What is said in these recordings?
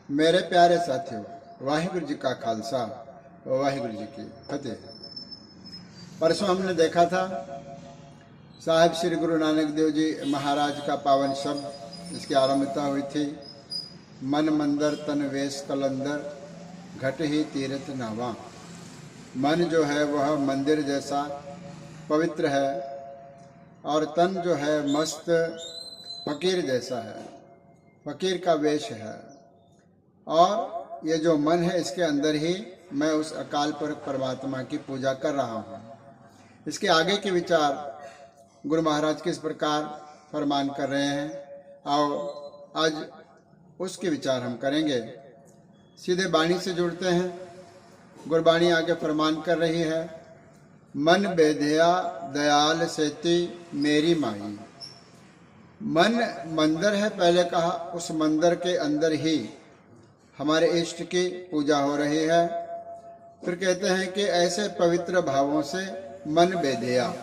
मेरे प्यारे साथियों, वाहिगुरु जी का खालसा, वाहिगुरु जी की फतेह। परसों हमने देखा था साहिब श्री गुरु नानक देव जी महाराज का पावन शब्द, इसकी आरंभता हुई थी, मन मंदिर तन वेश कलंदर, घट ही तीर्थ नावा। मन जो है वह मंदिर जैसा पवित्र है और तन जो है मस्त फकीर जैसा है, फकीर का वेश है। और ये जो मन है, इसके अंदर ही मैं उस अकाल पुरख परमात्मा की पूजा कर रहा हूँ। इसके आगे के विचार गुरु महाराज किस प्रकार फरमान कर रहे हैं, और आज उसके विचार हम करेंगे। सीधे बाणी से जुड़ते हैं। गुरबाणी आगे फरमान कर रही है, मन बेधिया दयाल सेती मेरी माई। मन मंदिर है, पहले कहा, उस मंदिर के अंदर ही हमारे इष्ट की पूजा हो रही है। फिर कहते हैं कि ऐसे पवित्र भावों से मन बेधिया,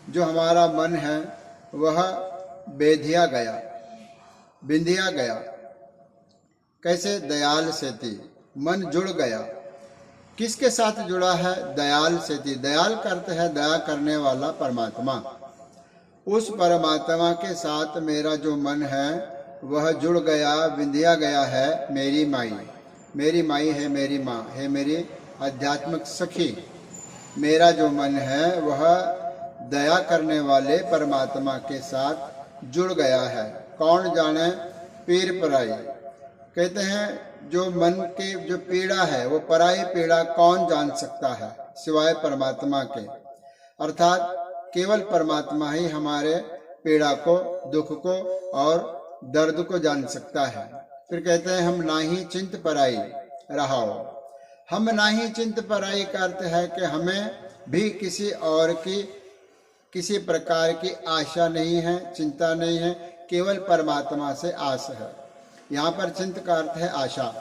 जो हमारा मन है वह बेधिया गया, बिंधिया गया। कैसे? दयाल सेती, मन जुड़ गया। किसके साथ जुड़ा है? दयाल सेती। दयाल करते हैं दया करने वाला परमात्मा। उस परमात्मा के साथ मेरा जो मन है वह जुड़ गया, बिंधिया गया है। मेरी माई, मेरी माई है, मेरी माँ है, मेरी आध्यात्मिक सखी। मेरा जो मन है वह दया करने वाले परमात्मा के साथ जुड़ गया है। कौन जाने पीर पराई। कहते हैं जो मन के जो पीड़ा है वो पराई पीड़ा कौन जान सकता है सिवाय परमात्मा के। अर्थात केवल परमात्मा ही हमारे पीड़ा को, दुख को और दर्द को जान सकता है। फिर कहते हैं हम नाही चिंत पराई रहाओ। हम नाही चिंत पराई का अर्थ है कि हमें भी किसी और की किसी प्रकार की आशा नहीं है, चिंता नहीं है, केवल परमात्मा से आस है। यहाँ पर चिंत का अर्थ है आशा।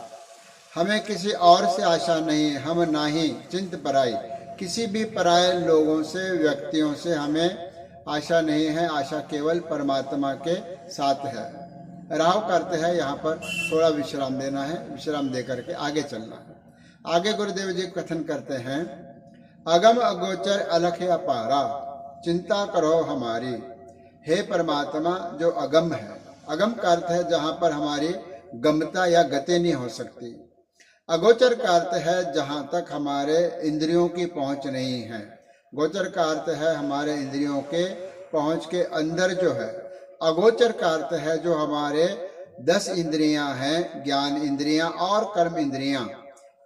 हमें किसी और से आशा नहीं है। हम नाही चिंत पराई, किसी भी पराये लोगों से, व्यक्तियों से हमें आशा नहीं है। आशा केवल परमात्मा के साथ है। राव करते हैं, यहाँ पर थोड़ा विश्राम देना है, विश्राम दे करके आगे चलना है। आगे गुरुदेव जी कथन करते हैं, अगम अगोचर अलख अपारा, चिंता करो हमारी। हे परमात्मा जो अगम है, अगम का अर्थ है जहाँ पर हमारी गमता या गति नहीं हो सकती। अगोचर का अर्थ है जहाँ तक हमारे इंद्रियों की पहुँच नहीं है। गोचर का अर्थ है हमारे इंद्रियों के पहुँच के अंदर जो है। अगोचर का अर्थ है जो हमारे 10 इंद्रियां हैं, ज्ञान इंद्रियां और कर्म इंद्रियां,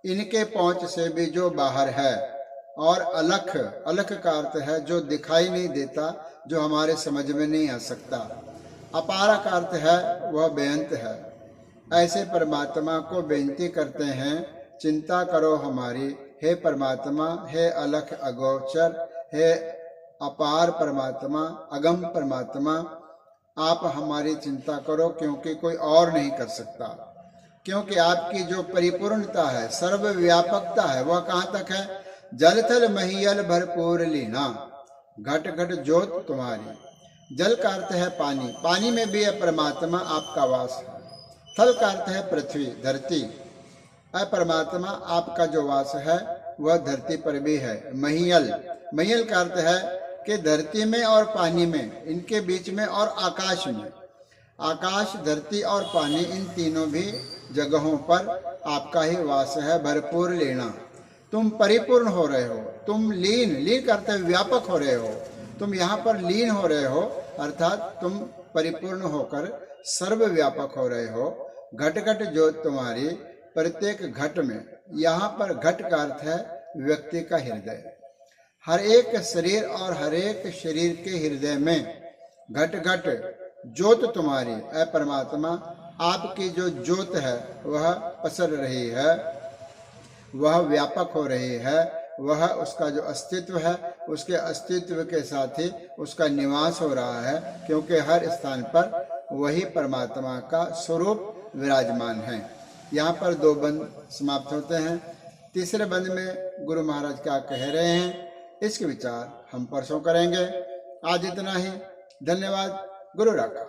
इनके पहुंच से भी जो बाहर है। और अलख, अलख का अर्थ है जो दिखाई नहीं देता, जो हमारे समझ में नहीं आ सकता। अपारा का अर्थ है वह बेअंत है। ऐसे परमात्मा को बेनती करते हैं, चिंता करो हमारी। हे परमात्मा, हे अलख अगोचर, हे अपार परमात्मा, अगम परमात्मा, आप हमारी चिंता करो, क्योंकि कोई और नहीं कर सकता। क्योंकि आपकी जो परिपूर्णता है, सर्वव्यापकता है, वह कहाँ तक है? जल थल महियल भरपूर लीना, घट घट जोत तुम्हारी। जल का अर्थ है पानी, पानी में भी है परमात्मा आपका वास है। थल का अर्थ है पृथ्वी, धरती। परमात्मा आपका जो वास है वह धरती पर भी है। महियल, महियल का अर्थ है कि धरती में और पानी में, इनके बीच में और आकाश में। आकाश, धरती और पानी, इन तीनों भी जगहों पर आपका ही वास है। भरपूर लेना, तुम परिपूर्ण हो रहे हो। तुम लीन, लीन करते व्यापक हो रहे हो। तुम यहाँ पर लीन हो रहे हो, अर्थात तुम परिपूर्ण होकर सर्वव्यापक हो रहे हो। घट घट ज्योत तुम्हारी, प्रत्येक घट में। यहाँ पर घट का अर्थ है व्यक्ति का हृदय। हर एक शरीर और हर एक शरीर के हृदय में घट घट ज्योत तुम्हारी। ऐ परमात्मा, आपकी जो ज्योत है वह पसर रही है, वह व्यापक हो रही है। वह, उसका जो अस्तित्व है, उसके अस्तित्व के साथ ही उसका निवास हो रहा है, क्योंकि हर स्थान पर वही परमात्मा का स्वरूप विराजमान है। यहाँ पर 2 बंद समाप्त होते हैं। तीसरे बंद में गुरु महाराज क्या कह रहे हैं, इसके विचार हम परसों करेंगे। आज इतना ही। धन्यवाद। गुरु राखा।